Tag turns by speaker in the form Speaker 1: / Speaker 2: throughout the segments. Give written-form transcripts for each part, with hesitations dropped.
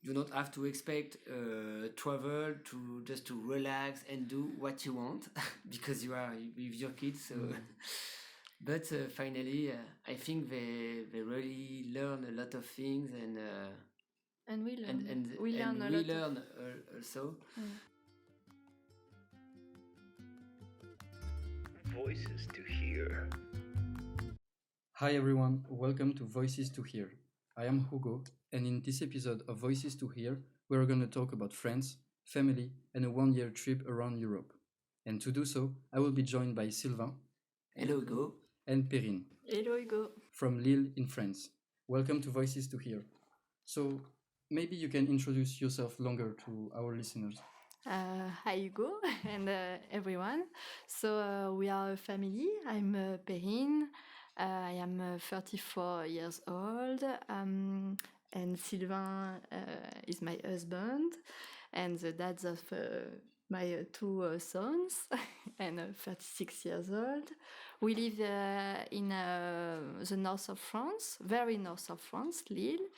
Speaker 1: you don't have to expect travel to just to relax and do what you want because you are with your kids. So, but finally, I think they really learn a lot of things
Speaker 2: And we learn.
Speaker 1: and
Speaker 2: we learn a
Speaker 1: we
Speaker 2: lot.
Speaker 1: learn also.
Speaker 3: Voices to hear.
Speaker 4: Hi everyone, welcome to Voices to Hear. I am Hugo, and in this episode of Voices to Hear, we're going to talk about friends, family, and a one-year trip around Europe. And to do so, I will be joined by Sylvain.
Speaker 1: Hello, Hugo.
Speaker 4: And Perrine.
Speaker 2: Hello, Hugo.
Speaker 4: From Lille in France. Welcome to Voices to Hear. So, maybe you can introduce yourself longer to our listeners.
Speaker 2: Hi, Hugo, and everyone. So we are a family. I'm Perrine. I am 34 years old, and Sylvain is my husband, and the dads of my two sons, and 36 years old. We live in the north of France, very north of France, Lille.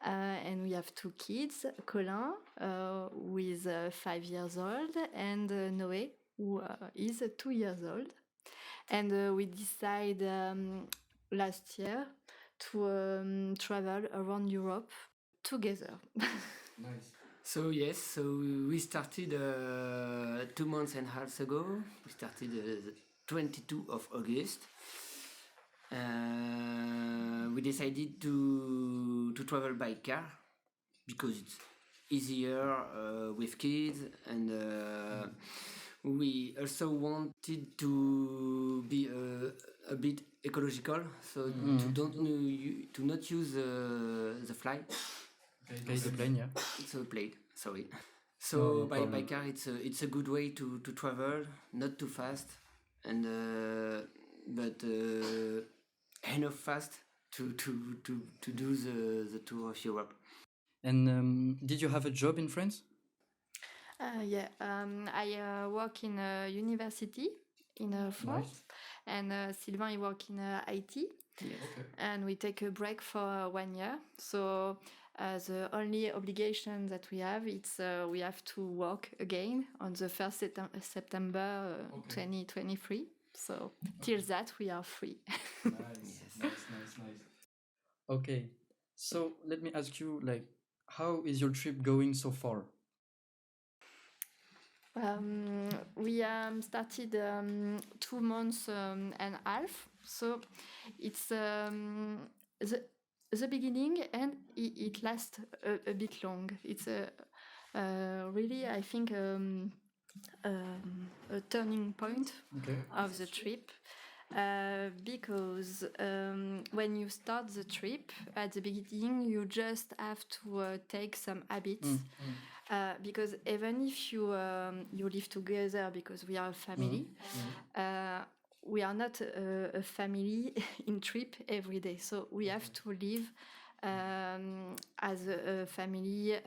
Speaker 2: And we have two kids, Colin, who is 5 years old, and Noé, who is 2 years old. And we decided last year to travel around Europe together.
Speaker 4: Nice.
Speaker 1: So yes, so we started 2 months and a half ago. We started the 22 of August. We decided to travel by car because it's easier with kids, and we also wanted to be a bit ecological, so to not use the flight.
Speaker 4: Okay, the plane, yeah.
Speaker 1: It's a plane, sorry. So
Speaker 4: No
Speaker 1: by car, it's a good way to travel, not too fast, and but enough fast to do the tour of Europe.
Speaker 4: And did you have a job in France?
Speaker 2: Yeah, I work in a university in France, and Sylvain work in IT.
Speaker 1: Yes.
Speaker 4: Okay.
Speaker 2: And we take a break for 1 year. So the only obligation that we have is we have to work again on the 1st September 2023. So till that we are free.
Speaker 4: Nice. Okay, so let me ask you, like, how is your trip going so far?
Speaker 2: We started 2 months and a half, so it's the beginning, and it lasts a bit long. It's really, I think, a turning point of the trip. Because when you start the trip at the beginning, you just have to take some habits. Because even if you live together, because we are a family, we are not a family in trip every day. So we have to live as a family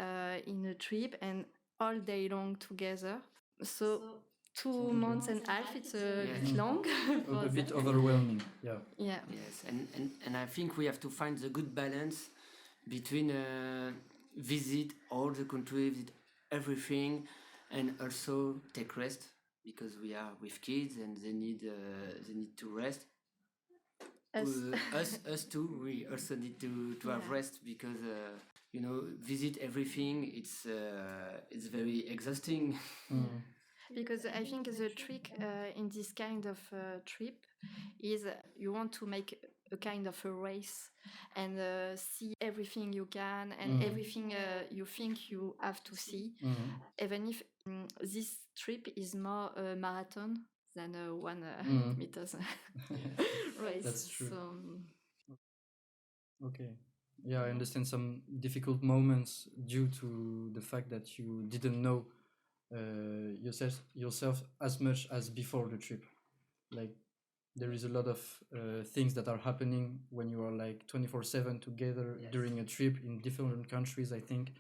Speaker 2: in a trip and all day long together. So 2 months and a half, it's a bit long.
Speaker 4: A bit overwhelming, yeah.
Speaker 1: Yes, and I think we have to find the good balance between visit all the country, visit everything, and also take rest because we are with kids and they need to rest. Us too. We also need to have rest because visit everything. It's very exhausting.
Speaker 2: Because I think the trick in this kind of trip is you want to make a kind of a race and see everything you can and everything you think you have to see, even if this trip is more a marathon than a 1 meters race.
Speaker 4: That's true.
Speaker 2: So,
Speaker 4: Okay. Yeah, I understand some difficult moments due to the fact that you didn't know yourself as much as before the trip. Like, there is a lot of things that are happening when you are like 24/7 together during a trip in different countries, I think.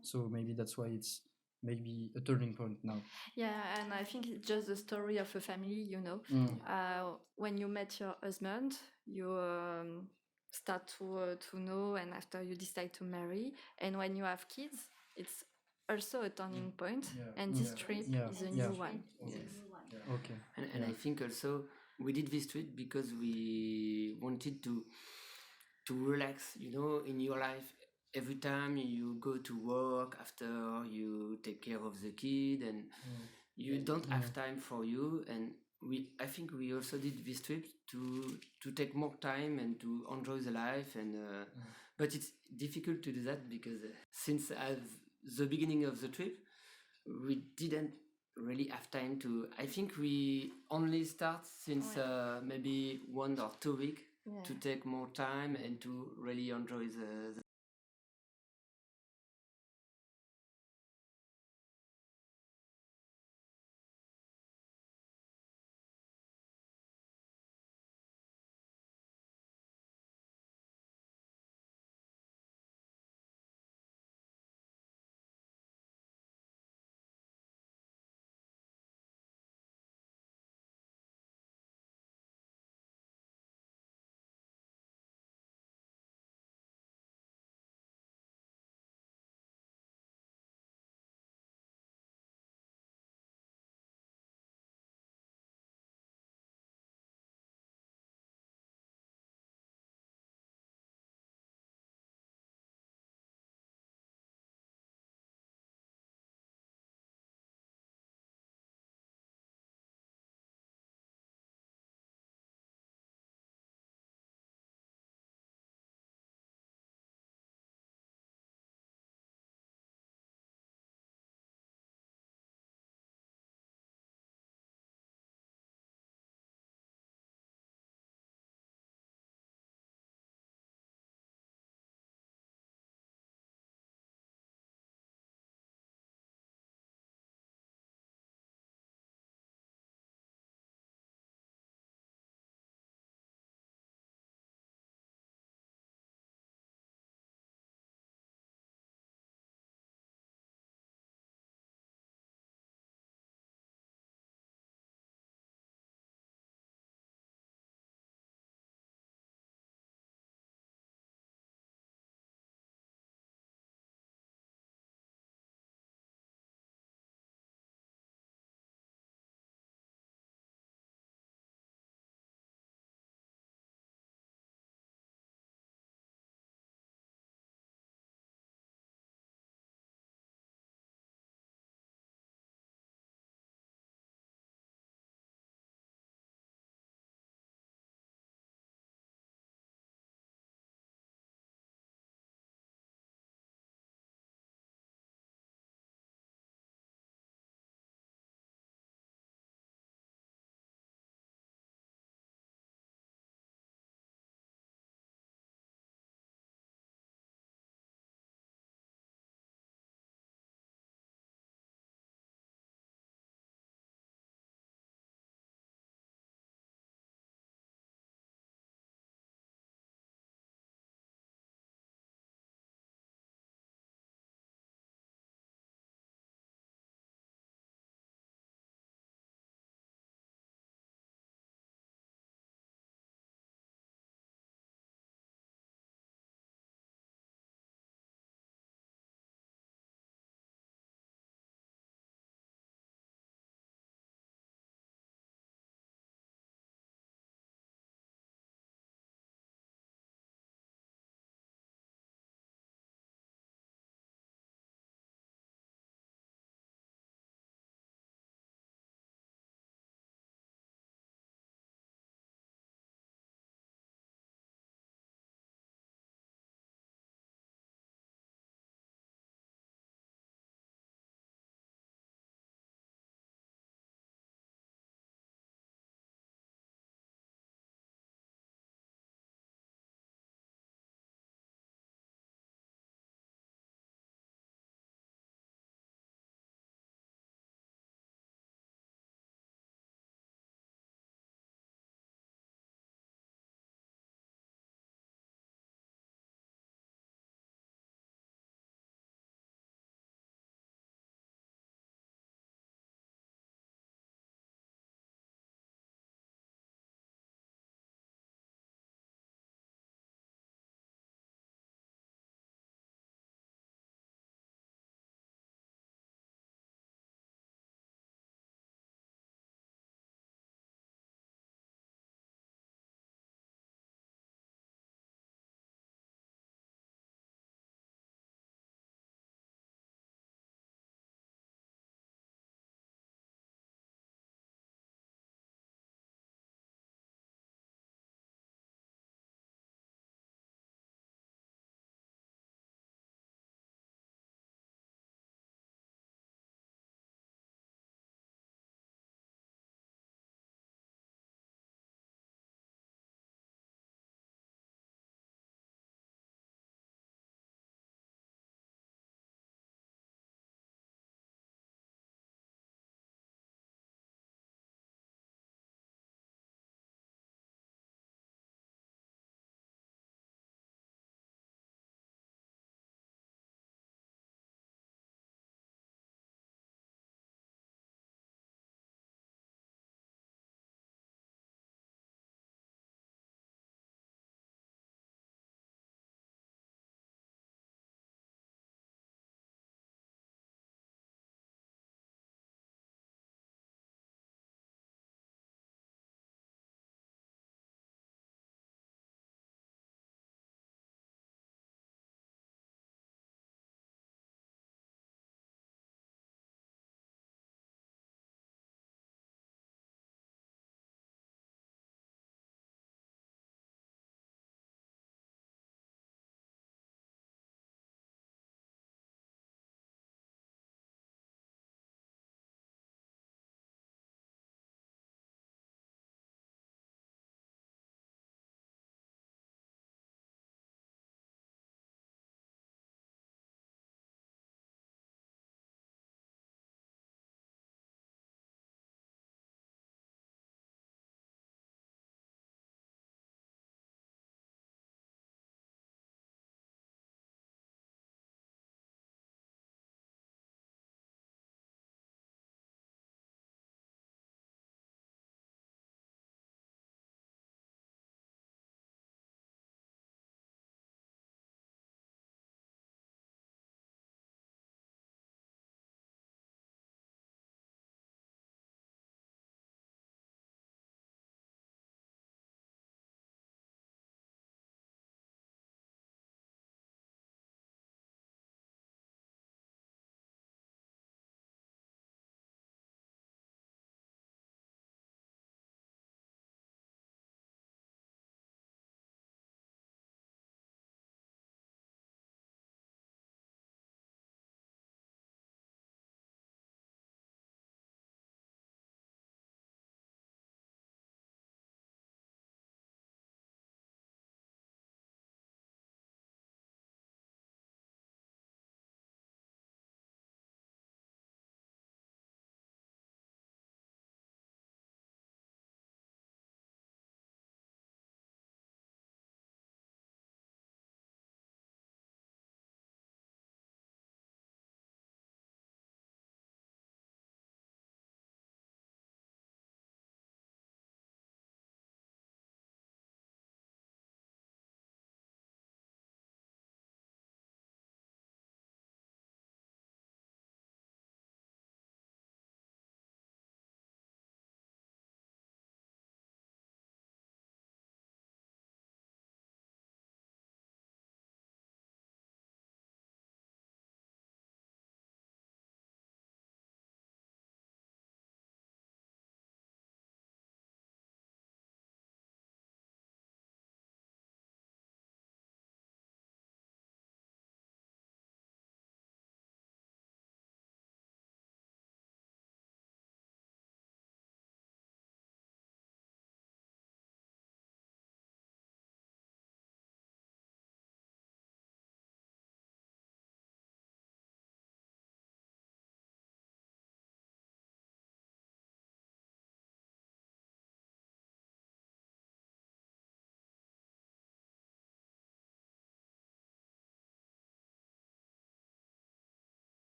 Speaker 4: So maybe that's why it's maybe a turning point now.
Speaker 2: yeah, and I think it's just the story of a family, you know. When you met your husband, you start to know, and after you decide to marry, and when you have kids, it's also a turning point. And this trip is a new one.
Speaker 4: Okay.
Speaker 1: And I think also we did this trip because we wanted to relax, you know, in your life. Every time you go to work, after you take care of the kid, and you don't have time for you. And I think we also did this trip to take more time and to enjoy the life. And but it's difficult to do that because since at the beginning of the trip, we didn't really have time to. I think we only start since maybe 1 or 2 weeks to take more time and to really enjoy the